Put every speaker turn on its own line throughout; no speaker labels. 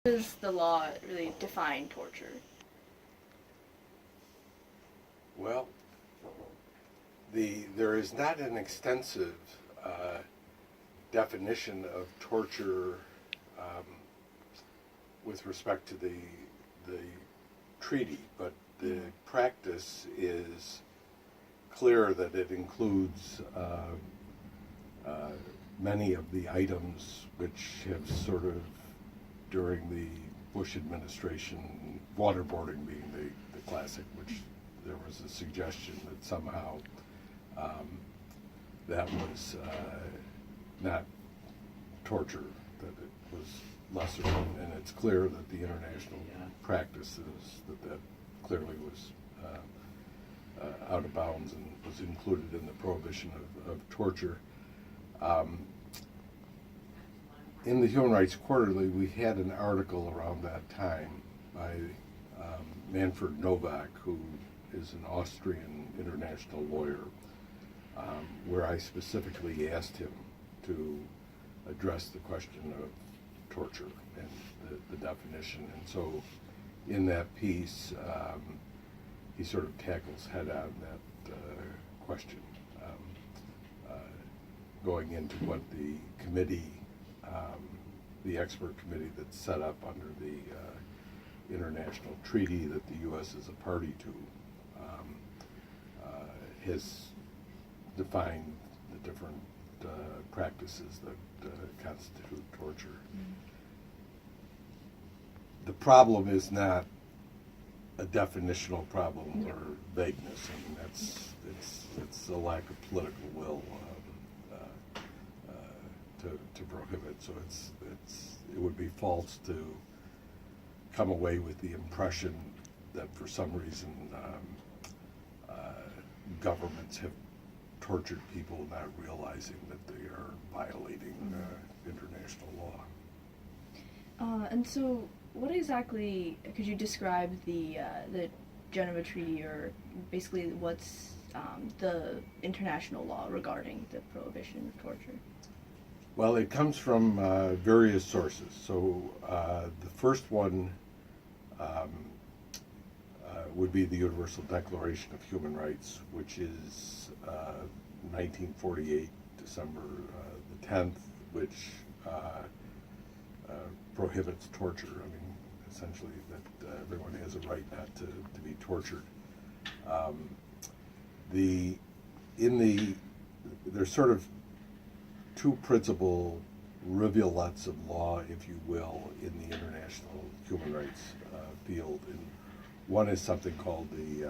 Does the law really define torture?
Well, there is not an extensive definition of torture with respect to the treaty, but the practice is clear that it includes many of the items which have sort of, during the Bush administration, waterboarding being the classic, which there was a suggestion that somehow that was not torture, that it was lesser, and it's clear that the international practice is that clearly was out of bounds and was included in the prohibition of torture. In the Human Rights Quarterly, we had an article around that time by Manfred Novak, who is an Austrian international lawyer, where I specifically asked him to address the question of torture and the definition. And so in that piece, he sort of tackles head on that question, going into what the committee, the expert committee that's set up under the international treaty that the U.S. is a party to, has defined the different practices that constitute torture. Mm-hmm. The problem is not a definitional problem or vagueness. I mean, it's a lack of political will to prohibit. So it would be false to come away with the impression that for some reason governments have tortured people, not realizing that they are violating international law.
And so, what exactly could you describe the Geneva Treaty, or basically what's the international law regarding the prohibition of torture?
Well, it comes from various sources. So the first one would be the Universal Declaration of Human Rights, which is 1948, December the 10th, which prohibits torture. I mean, essentially that everyone has a right not to be tortured. There's sort of two principal rivulets of law, if you will, in the international human rights field. And one is something called the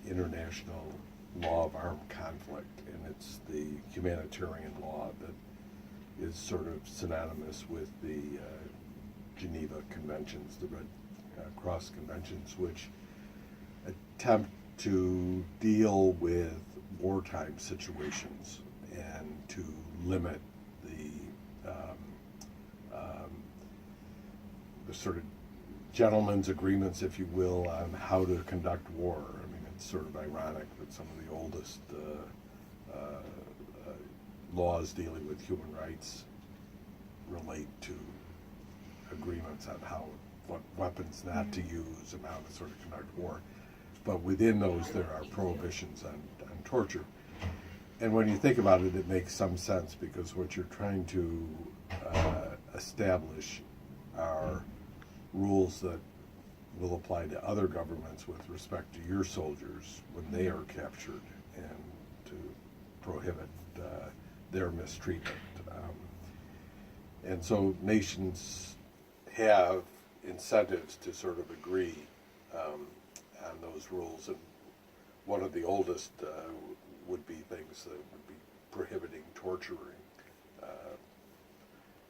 International Law of Armed Conflict, and it's the humanitarian law that is sort of synonymous with the Geneva Conventions, the Red Cross Conventions, which attempt to deal with wartime situations and to limit the sort of gentlemen's agreements, if you will, on how to conduct war. I mean, it's sort of ironic that some of the oldest laws dealing with human rights relate to agreements on what weapons not to use and how to sort of conduct war. But within those, there are prohibitions on torture. And when you think about it, it makes some sense, because what you're trying to establish are rules that will apply to other governments with respect to your soldiers when they are captured, and to prohibit their mistreatment. And so nations have incentives to sort of agree on those rules. And one of the oldest would be things that would be prohibiting torturing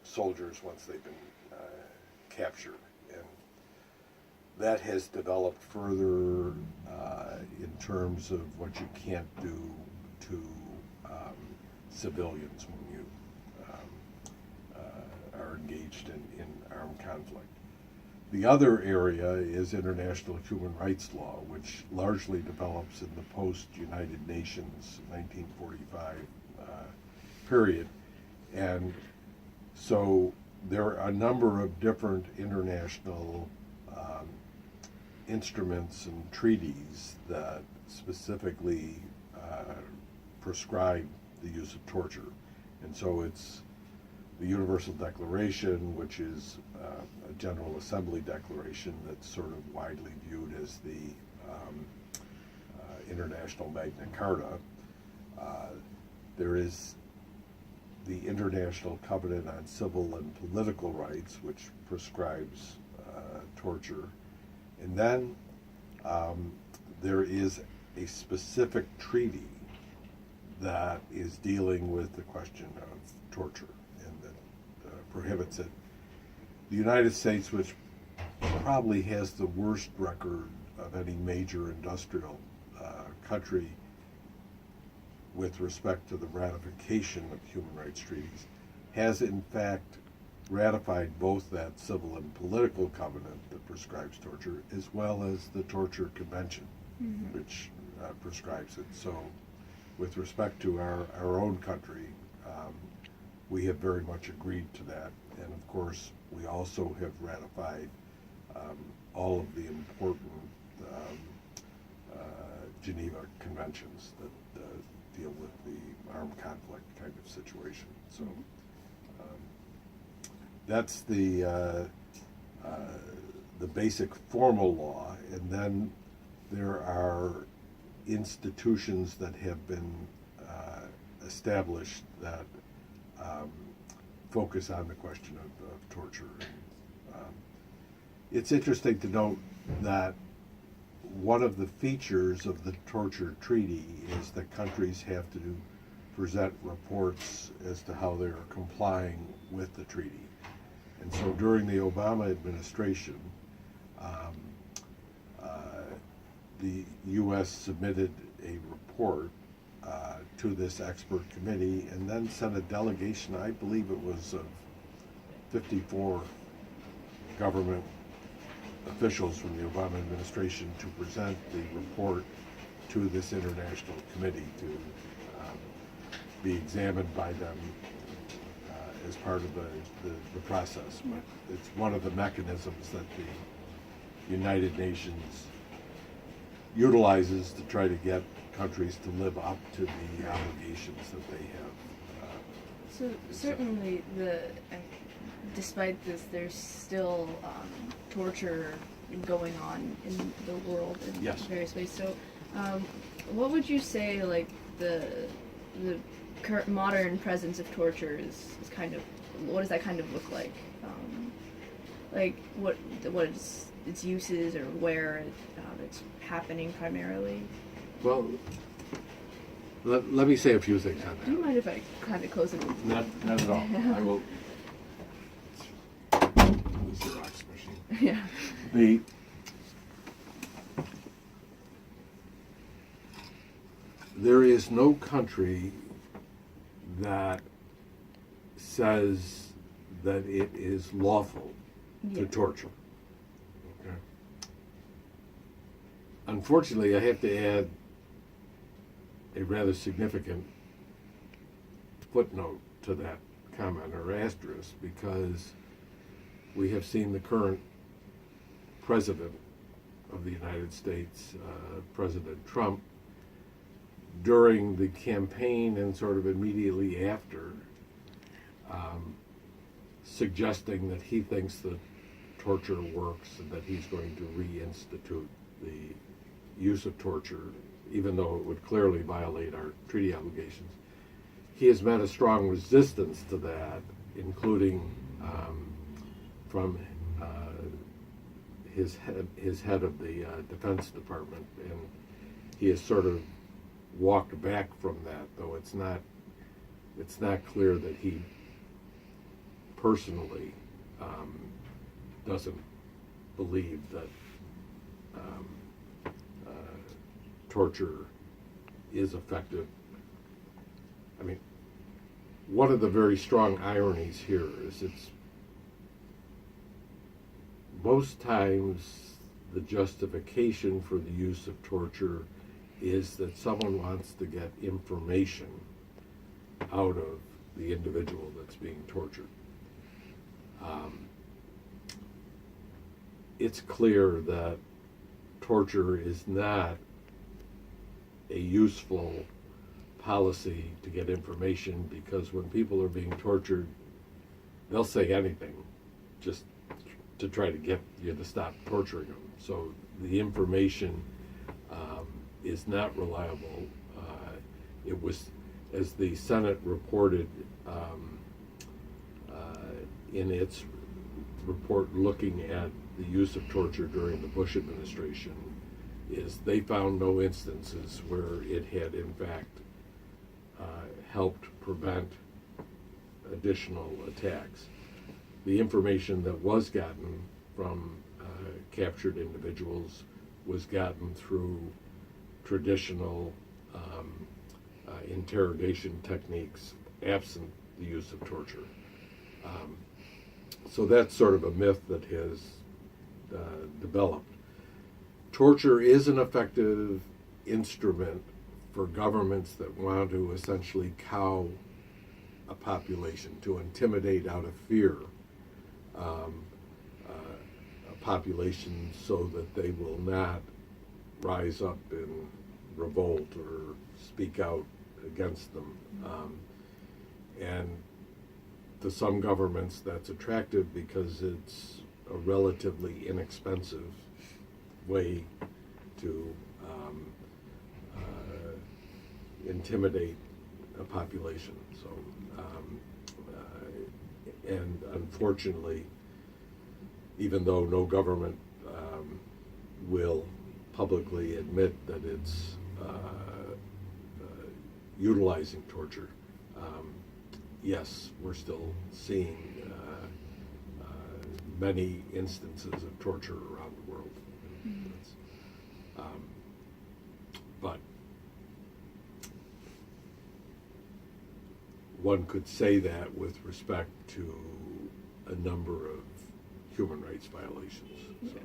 soldiers once they've been captured. And that has developed further in terms of what you can't do to civilians when you are engaged in armed conflict. The other area is international human rights law, which largely develops in the post-United Nations 1945 period. And so there are a number of different international instruments and treaties that specifically prescribe the use of torture. And so it's the Universal Declaration, which is a General Assembly declaration that's sort of widely viewed as the International Magna Carta. There is the International Covenant on Civil and Political Rights, which prescribes torture. And then there is a specific treaty that is dealing with the question of torture and that prohibits it. The United States, which probably has the worst record of any major industrial country with respect to the ratification of human rights treaties, has in fact ratified both that civil and political covenant that prescribes torture, as well as the Torture Convention, which prescribes it. So with respect to our own country, we have very much agreed to that. And of course, we also have ratified all of the important Geneva Conventions that deal with the armed conflict kind of situation. So that's the basic formal law, and then there are institutions that have been established that focus on the question of torture. It's interesting to note that one of the features of the torture treaty is that countries have to present reports as to how they're complying with the treaty. And so during the Obama administration, the U.S. submitted a report to this expert committee and then sent a delegation, I believe it was of 54 government officials from the Obama administration, to present the report to this international committee to be examined by them as part of the process. But it's one of the mechanisms that the United Nations utilizes to try to get countries to live up to the obligations that they have.
So certainly, despite this, there's still torture going on in the world in various ways. So, what would you say, like the current modern presence of torture is kind of, what does that kind of look like? Like what is its uses, or where it's happening primarily?
Well, let me say a few things on that.
Do you mind if I kind of close it?
Not at all. I will. The Xerox machine.
Yeah.
There is no country that says that it is lawful to torture. Okay. Unfortunately, I have to add a rather significant footnote to that comment, or asterisk, because we have seen the current president of the United States, President Trump, during the campaign and sort of immediately after, suggesting that he thinks that torture works and that he's going to reinstitute the use of torture, even though it would clearly violate our treaty obligations. He has met a strong resistance to that, including from his head of the Defense Department, and he has sort of walked back from that, though it's not clear that he personally doesn't believe that torture is effective. I mean, one of the very strong ironies here is it's most times the justification for the use of torture is that someone wants to get information out of the individual that's being tortured. It's clear that torture is not a useful policy to get information, because when people are being tortured, they'll say anything just to try to get you to stop torturing them. So the information is not reliable. It was, as the Senate reported in its report looking at the use of torture during the Bush administration, is they found no instances where it had in fact helped prevent additional attacks. The information that was gotten from captured individuals was gotten through traditional interrogation techniques, absent the use of torture. So that's sort of a myth that has developed. Torture is an effective instrument for governments that want to essentially cow a population, to intimidate out of fear a population so that they will not rise up in revolt or speak out against them. And to some governments that's attractive because it's a relatively inexpensive way to intimidate a population. So, and unfortunately, even though no government will publicly admit that it's utilizing torture, yes, we're still seeing many instances of torture around the world. But one could say that with respect to a number of human rights violations. So.